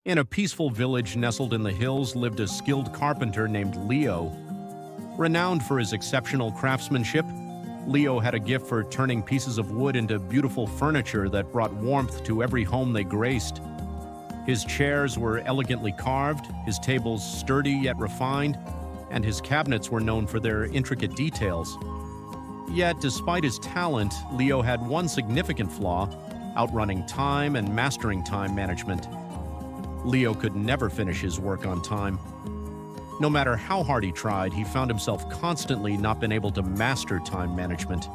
In a peaceful village nestled in the hills lived a skilled carpenter named Leo. Renowned for his exceptional craftsmanship, Leo had a gift for turning pieces of wood into beautiful furniture that brought warmth to every home they graced. His chairs were elegantly carved, his tables sturdy yet refined, and his cabinets were known for their intricate details. Yet, despite his talent, Leo had one significant flaw: outrunning time and mastering time management. Leo could never finish his work on time. No matter how hard he tried, he found himself constantly not being able to master time management.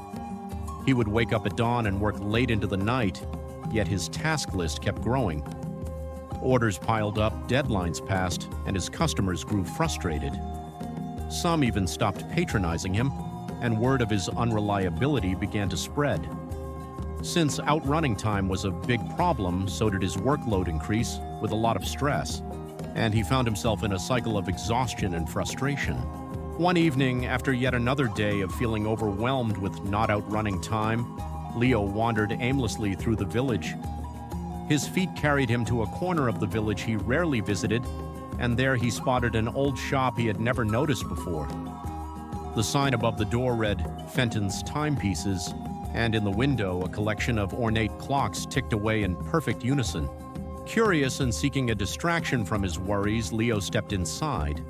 He would wake up at dawn and work late into the night, yet his task list kept growing. Orders piled up, deadlines passed, and his customers grew frustrated. Some even stopped patronizing him, and word of his unreliability began to spread. Since outrunning time was a big problem, so did his workload increase, with a lot of stress, and he found himself in a cycle of exhaustion and frustration. One evening, after yet another day of feeling overwhelmed with not outrunning time, Leo wandered aimlessly through the village. His feet carried him to a corner of the village he rarely visited, and there he spotted an old shop he had never noticed before. The sign above the door read, "Fenton's Timepieces," and in the window a collection of ornate clocks ticked away in perfect unison. Curious and seeking a distraction from his worries, Leo stepped inside.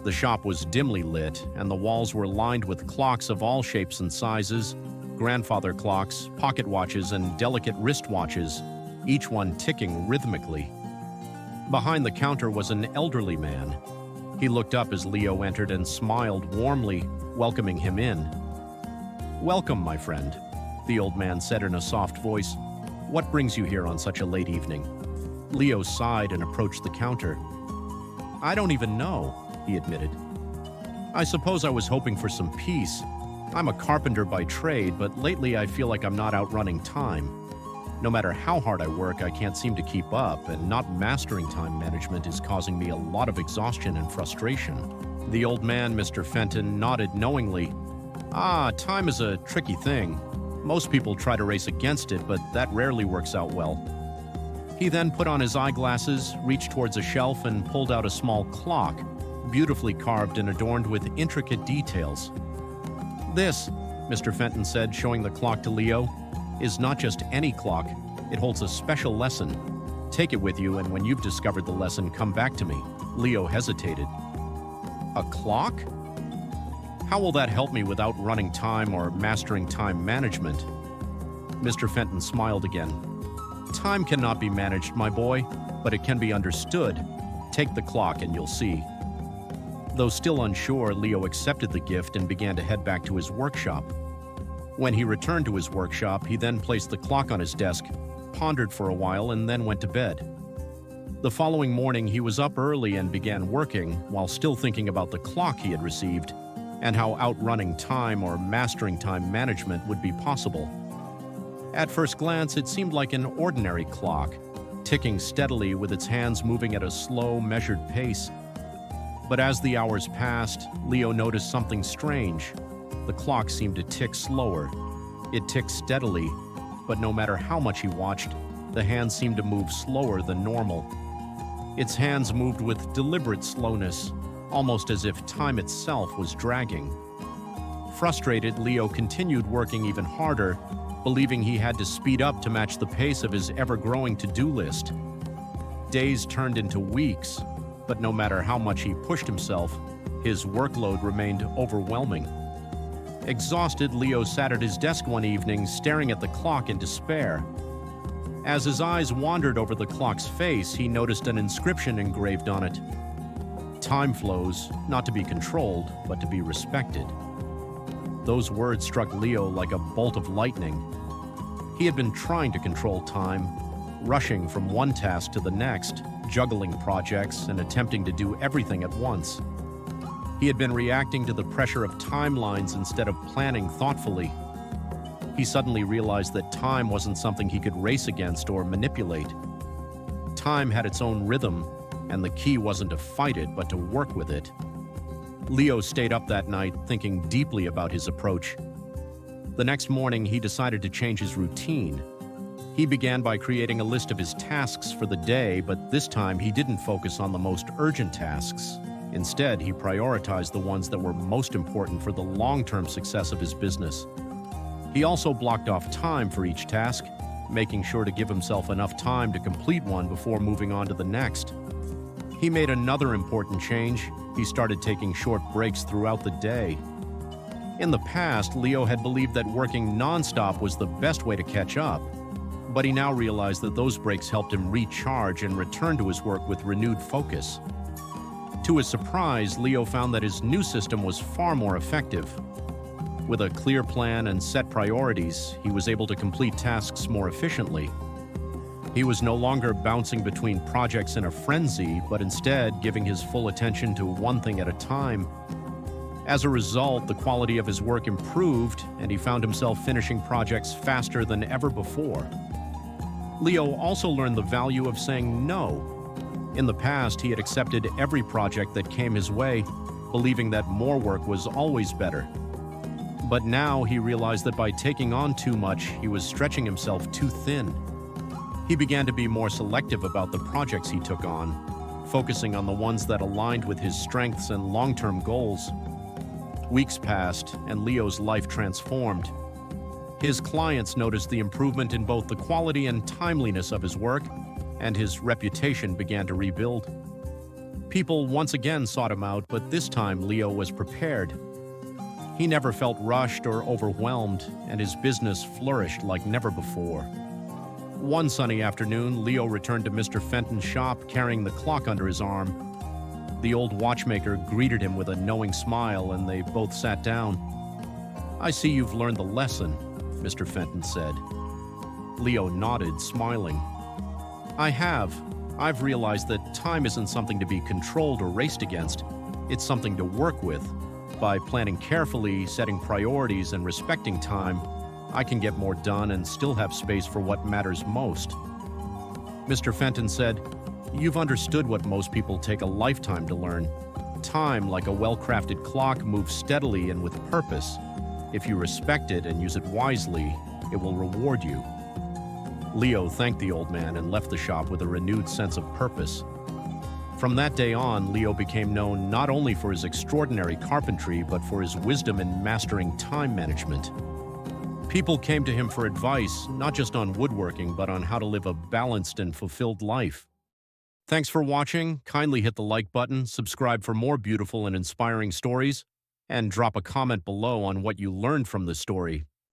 The shop was dimly lit, and the walls were lined with clocks of all shapes and sizes: grandfather clocks, pocket watches, and delicate wristwatches, each one ticking rhythmically. Behind the counter was an elderly man. He looked up as Leo entered and smiled warmly, welcoming him in. "Welcome, my friend," the old man said in a soft voice. "What brings you here on such a late evening?" Leo sighed and approached the counter. "I don't even know," he admitted. "I suppose I was hoping for some peace. I'm a carpenter by trade, but lately I feel like I'm not outrunning time. No matter how hard I work, I can't seem to keep up, and not mastering time management is causing me a lot of exhaustion and frustration." The old man, Mr. Fenton, nodded knowingly. Time is a tricky thing. Most people try to race against it, but that rarely works out well." He then put on his eyeglasses, reached towards a shelf, and pulled out a small clock, beautifully carved and adorned with intricate details. "This," Mr. Fenton said, showing the clock to Leo, "is not just any clock. It holds a special lesson. Take it with you, and when you've discovered the lesson, come back to me." Leo hesitated. "A clock? How will that help me with outrunning time or mastering time management?" Mr. Fenton smiled again. "Time cannot be managed, my boy, but it can be understood. Take the clock and you'll see." Though still unsure, Leo accepted the gift and began to head back to his workshop. When he returned to his workshop, he then placed the clock on his desk, pondered for a while, and then went to bed. The following morning, he was up early and began working, while still thinking about the clock he had received and how outrunning time or mastering time management would be possible. At first glance, it seemed like an ordinary clock, ticking steadily with its hands moving at a slow, measured pace. But as the hours passed, Leo noticed something strange. The clock seemed to tick slower. It ticked steadily, but no matter how much he watched, the hands seemed to move slower than normal. Its hands moved with deliberate slowness, almost as if time itself was dragging. Frustrated, Leo continued working even harder, believing he had to speed up to match the pace of his ever-growing to-do list. Days turned into weeks, but no matter how much he pushed himself, his workload remained overwhelming. Exhausted, Leo sat at his desk one evening, staring at the clock in despair. As his eyes wandered over the clock's face, he noticed an inscription engraved on it. "Time flows, not to be controlled, but to be respected." Those words struck Leo like a bolt of lightning. He had been trying to control time, rushing from one task to the next, juggling projects and attempting to do everything at once. He had been reacting to the pressure of timelines instead of planning thoughtfully. He suddenly realized that time wasn't something he could race against or manipulate. Time had its own rhythm, and the key wasn't to fight it, but to work with it. Leo stayed up that night, thinking deeply about his approach. The next morning, he decided to change his routine. He began by creating a list of his tasks for the day, but this time he didn't focus on the most urgent tasks. Instead, he prioritized the ones that were most important for the long-term success of his business. He also blocked off time for each task, making sure to give himself enough time to complete one before moving on to the next. He made another important change. He started taking short breaks throughout the day. In the past, Leo had believed that working non-stop was the best way to catch up, but he now realized that those breaks helped him recharge and return to his work with renewed focus. To his surprise, Leo found that his new system was far more effective. With a clear plan and set priorities, he was able to complete tasks more efficiently. He was no longer bouncing between projects in a frenzy, but instead giving his full attention to one thing at a time. As a result, the quality of his work improved, and he found himself finishing projects faster than ever before. Leo also learned the value of saying no. In the past, he had accepted every project that came his way, believing that more work was always better. But now he realized that by taking on too much, he was stretching himself too thin. He began to be more selective about the projects he took on, focusing on the ones that aligned with his strengths and long-term goals. Weeks passed, and Leo's life transformed. His clients noticed the improvement in both the quality and timeliness of his work, and his reputation began to rebuild. People once again sought him out, but this time Leo was prepared. He never felt rushed or overwhelmed, and his business flourished like never before. One sunny afternoon, Leo returned to Mr. Fenton's shop carrying the clock under his arm. The old watchmaker greeted him with a knowing smile, and they both sat down. "I see you've learned the lesson," Mr. Fenton said. Leo nodded, smiling. "I have. I've realized that time isn't something to be controlled or raced against. It's something to work with. By planning carefully, setting priorities, and respecting time, I can get more done and still have space for what matters most." Mr. Fenton said, "You've understood what most people take a lifetime to learn. Time, like a well-crafted clock, moves steadily and with purpose. If you respect it and use it wisely, it will reward you." Leo thanked the old man and left the shop with a renewed sense of purpose. From that day on, Leo became known not only for his extraordinary carpentry, but for his wisdom in mastering time management. People came to him for advice, not just on woodworking, but on how to live a balanced and fulfilled life. Thanks for watching. Kindly hit the like button, subscribe for more beautiful and inspiring stories, and drop a comment below on what you learned from the story.